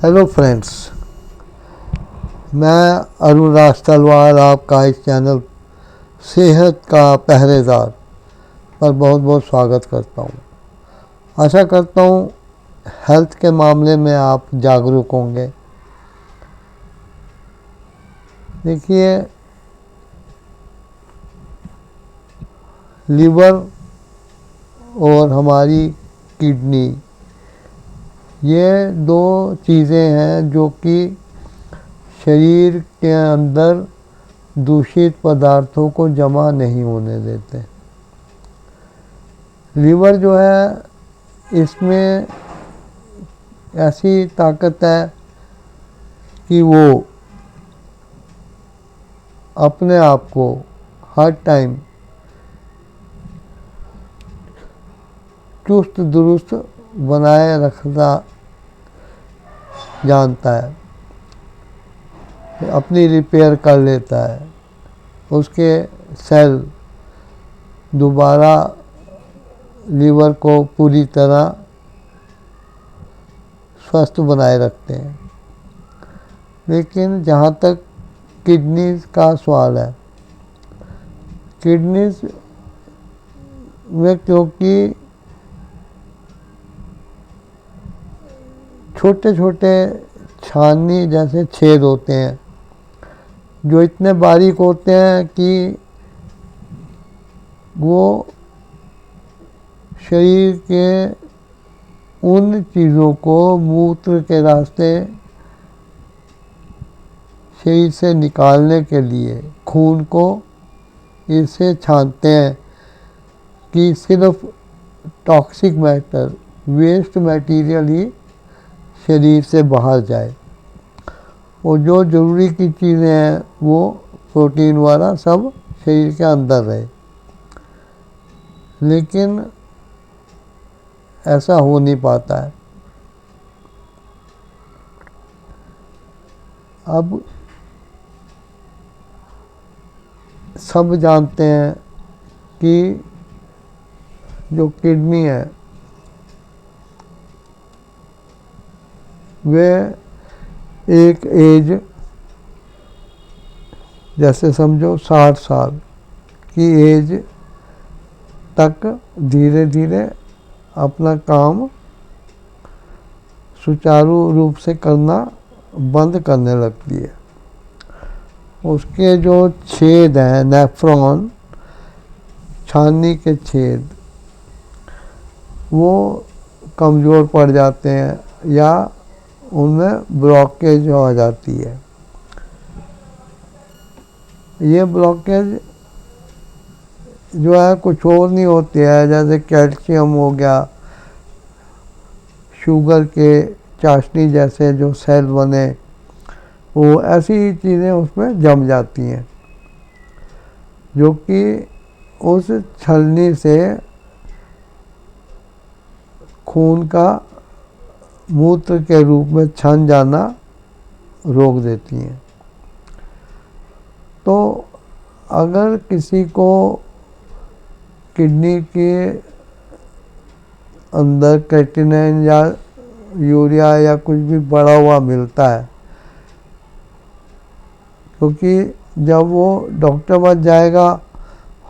Hello friends, मैं अरुण राज तलवार आपका इस चैनल सेहत का पहरेदार पर बहुत बहुत स्वागत करता हूँ। आशा करता हूँ हेल्थ के मामले में आप जागरूक होंगे। देखिए, लीवर और हमारी किडनी, ये दो चीज़ें हैं जो कि शरीर के अंदर दूषित पदार्थों को जमा नहीं होने देते। लीवर जो है, इसमें ऐसी ताकत है कि वो अपने आप को हर टाइम चुस्त दुरुस्त बनाए रखना जानता है, अपनी रिपेयर कर लेता है। उसके सेल दोबारा लीवर को पूरी तरह स्वस्थ बनाए रखते हैं। लेकिन जहाँ तक किडनीज का सवाल है, किडनीज में क्योंकि छोटे छोटे छानी जैसे छेद होते हैं जो इतने बारीक होते हैं कि वो शरीर के उन चीज़ों को मूत्र के रास्ते शरीर से निकालने के लिए खून को इससे छानते हैं कि सिर्फ टॉक्सिक मैटर, वेस्ट मटेरियल ही शरीर से बाहर जाए और जो ज़रूरी की चीज़ें हैं वो प्रोटीन वाला सब शरीर के अंदर रहे। लेकिन ऐसा हो नहीं पाता है। अब सब जानते हैं कि जो किडनी है वे एक एज, जैसे समझो 60 साल की एज तक धीरे धीरे अपना काम सुचारू रूप से करना बंद करने लगती है। उसके जो छेद हैं, नेफ्रॉन, छानी के छेद, वो कमज़ोर पड़ जाते हैं या उनमें ब्लॉकेज हो जाती है। ये ब्लॉकेज जो है कुछ और नहीं होती है, जैसे कैल्शियम हो गया, शुगर के चाशनी जैसे जो सेल बने, वो ऐसी चीज़ें उसमें जम जाती हैं जो कि उस छलनी से खून का मूत्र के रूप में छन जाना रोक देती हैं। तो अगर किसी को किडनी के अंदर क्रेटिनिन या यूरिया या कुछ भी बढ़ा हुआ मिलता है, क्योंकि जब वो डॉक्टर पास जाएगा,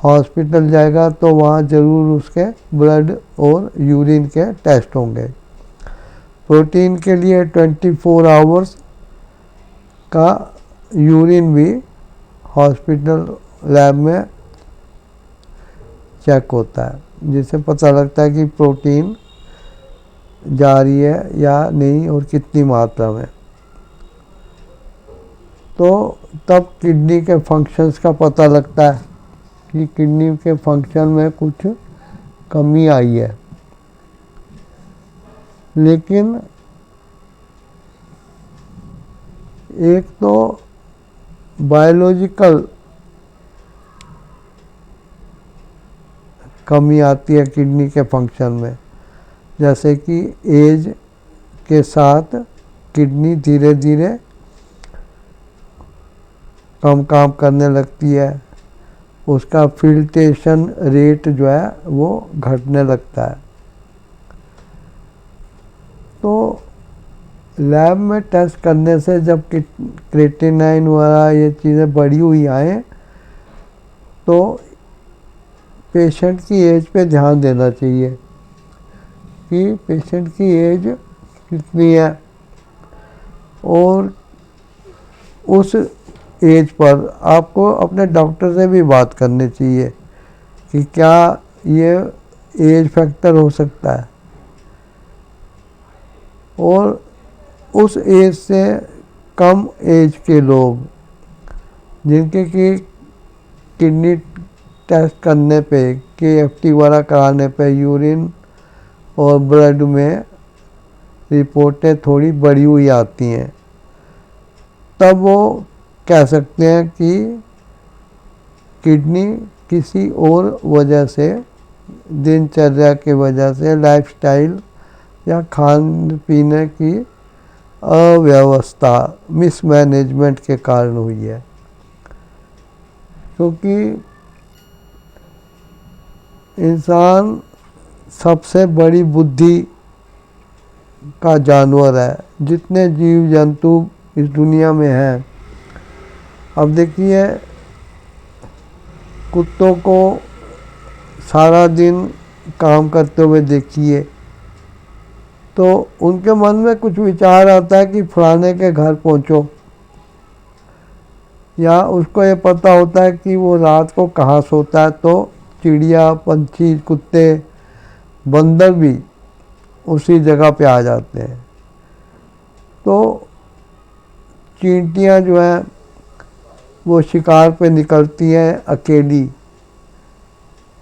हॉस्पिटल जाएगा, तो वहाँ ज़रूर उसके ब्लड और यूरिन के टेस्ट होंगे। प्रोटीन के लिए 24 आवर्स का यूरिन भी हॉस्पिटल लैब में चेक होता है, जिससे पता लगता है कि प्रोटीन जा रही है या नहीं और कितनी मात्रा में। तो तब किडनी के फंक्शंस का पता लगता है कि किडनी के फंक्शन में कुछ कमी आई है। लेकिन एक तो बायोलॉजिकल कमी आती है किडनी के फंक्शन में, जैसे कि एज के साथ किडनी धीरे धीरे कम काम करने लगती है, उसका फिल्ट्रेशन रेट जो है वो घटने लगता है। तो लैब में टेस्ट करने से जब क्रिएटिनिन वगैरह ये चीज़ें बढ़ी हुई आए तो पेशेंट की एज पे ध्यान देना चाहिए कि पेशेंट की एज कितनी है, और उस एज पर आपको अपने डॉक्टर से भी बात करनी चाहिए कि क्या ये एज फैक्टर हो सकता है। और उस एज से कम एज के लोग जिनके कि किडनी टेस्ट करने पे KFT वगैरह कराने पे यूरिन और ब्लड में रिपोर्टें थोड़ी बढ़ी हुई आती हैं, तब वो कह सकते हैं कि किडनी किसी और वजह से, दिनचर्या की वजह से, लाइफस्टाइल या खान पीने की अव्यवस्था, मिसमैनेजमेंट के कारण हुई है। क्योंकि इंसान सबसे बड़ी बुद्धि का जानवर है, जितने जीव जंतु इस दुनिया में हैं। अब देखिए, कुत्तों को सारा दिन काम करते हुए देखिए तो उनके मन में कुछ विचार आता है कि फलाने के घर पहुंचो, या उसको ये पता होता है कि वो रात को कहाँ सोता है, तो चिड़िया, पंछी, कुत्ते, बंदर भी उसी जगह पे आ जाते हैं। तो चींटियाँ जो हैं वो शिकार पे निकलती हैं अकेली,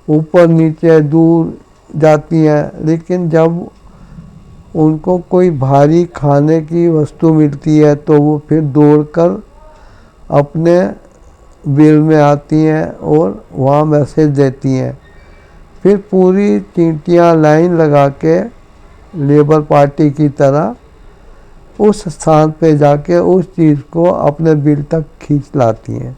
ऊपर नीचे दूर जाती हैं, लेकिन जब उनको कोई भारी खाने की वस्तु मिलती है तो वो फिर दौड़कर अपने बिल में आती हैं और वहाँ मैसेज देती हैं। फिर पूरी चींटियाँ लाइन लगा के लेबर पार्टी की तरह उस स्थान पे जाके उस चीज़ को अपने बिल तक खींच लाती हैं।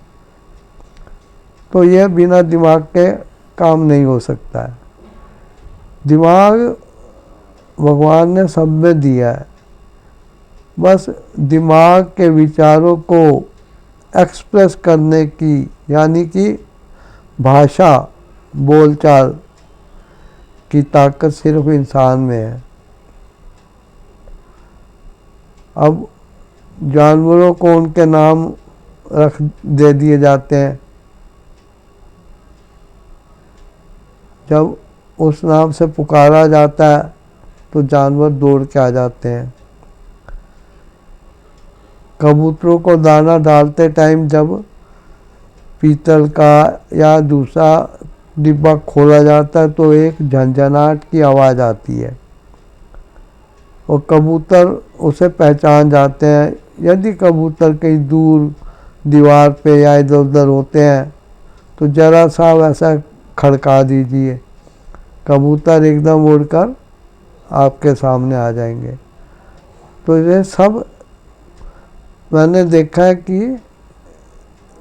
तो यह बिना दिमाग के काम नहीं हो सकता है। दिमाग भगवान ने सब में दिया है, बस दिमाग के विचारों को एक्सप्रेस करने की, यानी कि भाषा, बोलचाल की ताकत सिर्फ इंसान में है। अब जानवरों को उनके नाम दे दिए जाते हैं, जब उस नाम से पुकारा जाता है तो जानवर दौड़ के आ जाते हैं। कबूतरों को दाना डालते टाइम जब पीतल का या दूसरा डिब्बा खोला जाता है तो एक झंझनाहट की आवाज़ आती है और कबूतर उसे पहचान जाते हैं। यदि कबूतर कहीं दूर दीवार पे या इधर उधर होते हैं तो ज़रा सा वैसा खड़का दीजिए, कबूतर एकदम उड़कर आपके सामने आ जाएंगे। तो ये सब मैंने देखा है कि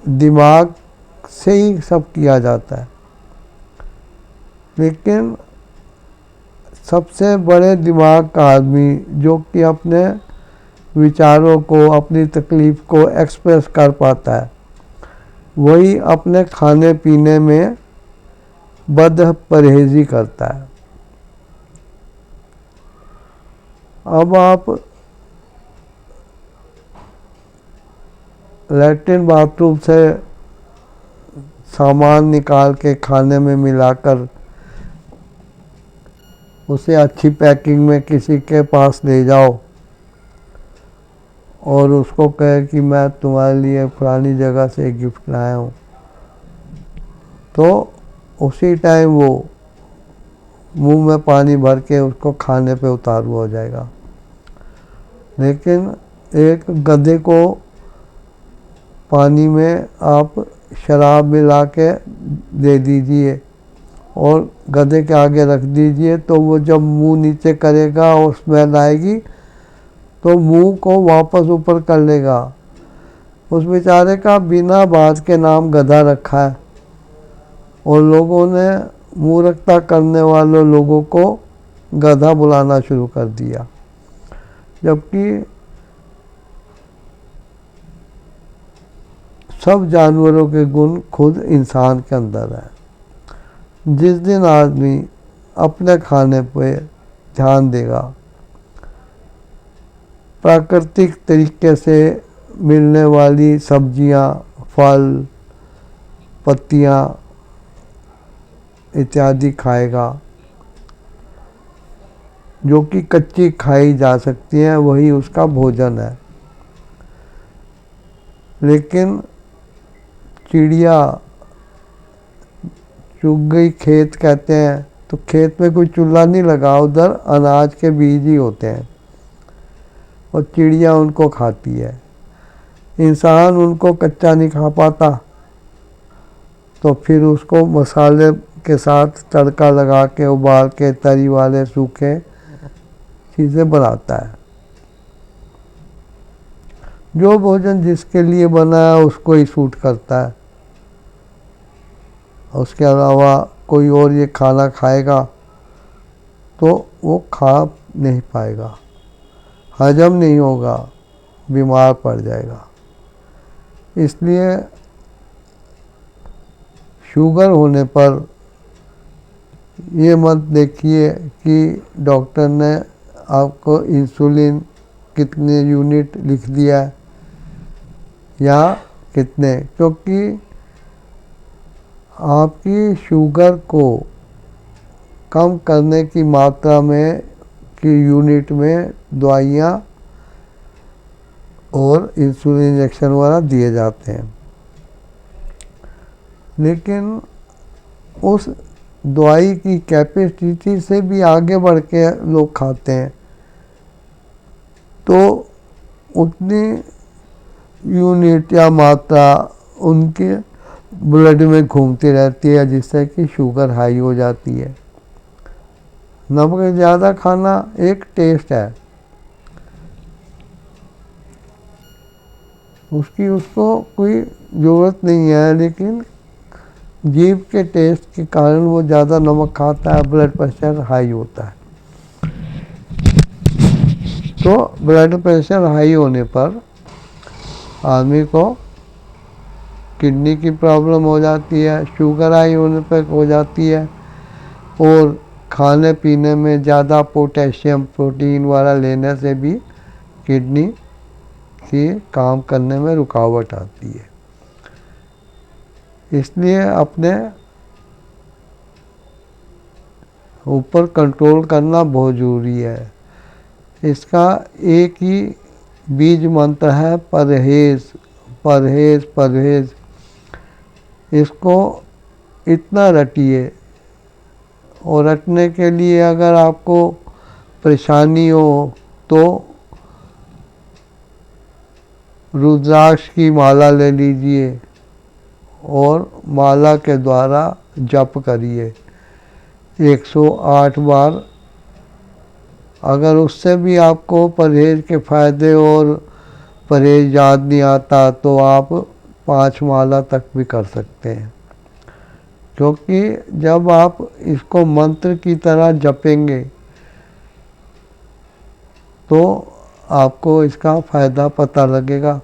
दिमाग से ही सब किया जाता है, लेकिन सबसे बड़े दिमाग का आदमी जो कि अपने विचारों को, अपनी तकलीफ़ को एक्सप्रेस कर पाता है, वही अपने खाने पीने में बद परहेज़ी करता है। अब आप लैट्रिन बाथरूम से सामान निकाल के खाने में मिलाकर उसे अच्छी पैकिंग में किसी के पास ले जाओ और उसको कहे कि मैं तुम्हारे लिए फलानी जगह से गिफ्ट लाया हूँ, तो उसी टाइम वो मुंह में पानी भर के उसको खाने पे उतारू हो जाएगा। लेकिन एक गधे को पानी में आप शराब मिला के दे दीजिए और गधे के आगे रख दीजिए, तो वो जब मुंह नीचे करेगा और स्मेल आएगी तो मुंह को वापस ऊपर कर लेगा। उस बेचारे का बिना बात के नाम गधा रखा है और लोगों ने मूर्खता करने वाले लोगों को गधा बुलाना शुरू कर दिया, जबकि सब जानवरों के गुण खुद इंसान के अंदर है। जिस दिन आदमी अपने खाने पे ध्यान देगा, प्राकृतिक तरीके से मिलने वाली सब्जियां, फल, पत्तियां इत्यादि खाएगा, जो कि कच्ची खाई जा सकती हैं, वही उसका भोजन है। लेकिन चिड़िया चुग गई खेत कहते हैं, तो खेत में कोई चूल्हा नहीं लगा, उधर अनाज के बीज ही होते हैं और चिड़िया उनको खाती है। इंसान उनको कच्चा नहीं खा पाता, तो फिर उसको मसाले के साथ तड़का लगा के, उबाल के, तरी वाले सूखे चीज़ें बनाता है। जो भोजन जिसके लिए बना है उसको ही सूट करता है। उसके अलावा कोई और ये खाना खाएगा तो वो खा नहीं पाएगा, हजम नहीं होगा, बीमार पड़ जाएगा। इसलिए शुगर होने पर ये मत देखिए कि डॉक्टर ने आपको इंसुलिन कितने यूनिट लिख दिया है या कितने, क्योंकि आपकी शुगर को कम करने की मात्रा में की यूनिट में दवाइयाँ और इंसुलिन इंजेक्शन वगैरह दिए जाते हैं। लेकिन उस दवाई की कैपेसिटी से भी आगे बढ़ के लोग खाते हैं, तो उतनी यूनिट या मात्रा उनके ब्लड में घूमती रहती है, जिससे कि शुगर हाई हो जाती है। नमक ज़्यादा खाना एक टेस्ट है, उसको कोई ज़रूरत नहीं है, लेकिन जीभ के टेस्ट के कारण वो ज़्यादा नमक खाता है, ब्लड प्रेशर हाई होता है। तो ब्लड प्रेशर हाई होने पर आदमी को किडनी की प्रॉब्लम हो जाती है, शुगर हाई होने पर हो जाती है, और खाने पीने में ज़्यादा पोटेशियम, प्रोटीन वाला लेने से भी किडनी की काम करने में रुकावट आती है। इसलिए अपने ऊपर कंट्रोल करना बहुत ज़रूरी है। इसका एक ही बीज मंत्र है, परहेज परहेज परहेज। इसको इतना रटिए, और रटने के लिए अगर आपको परेशानी हो तो रुद्राक्ष की माला ले लीजिए और माला के द्वारा जप करिए 108 बार। अगर उससे भी आपको परहेज के फायदे और परहेज याद नहीं आता तो आप 5 माला तक भी कर सकते हैं, क्योंकि जब आप इसको मंत्र की तरह जपेंगे तो आपको इसका फ़ायदा पता लगेगा।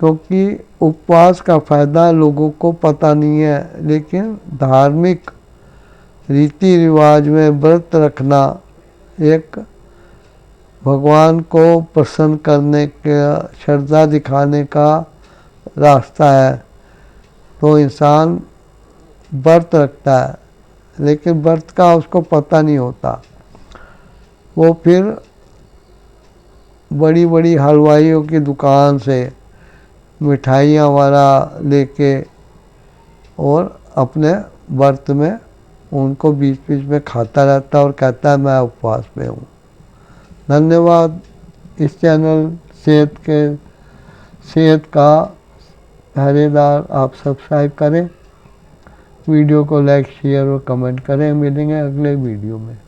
क्योंकि उपवास का फ़ायदा लोगों को पता नहीं है, लेकिन धार्मिक रीति रिवाज में व्रत रखना एक भगवान को प्रसन्न करने का, श्रद्धा दिखाने का रास्ता है। तो इंसान व्रत रखता है, लेकिन व्रत का उसको पता नहीं होता। वो फिर बड़ी बड़ी हलवाइयों की दुकान से मिठाइयाँ वाला लेके और अपने व्रत में उनको बीच बीच में खाता रहता है और कहता है मैं उपवास में हूँ। धन्यवाद। इस चैनल सेहत का पहरेदार आप सब्सक्राइब करें, वीडियो को लाइक, शेयर और कमेंट करें। मिलेंगे अगले वीडियो में।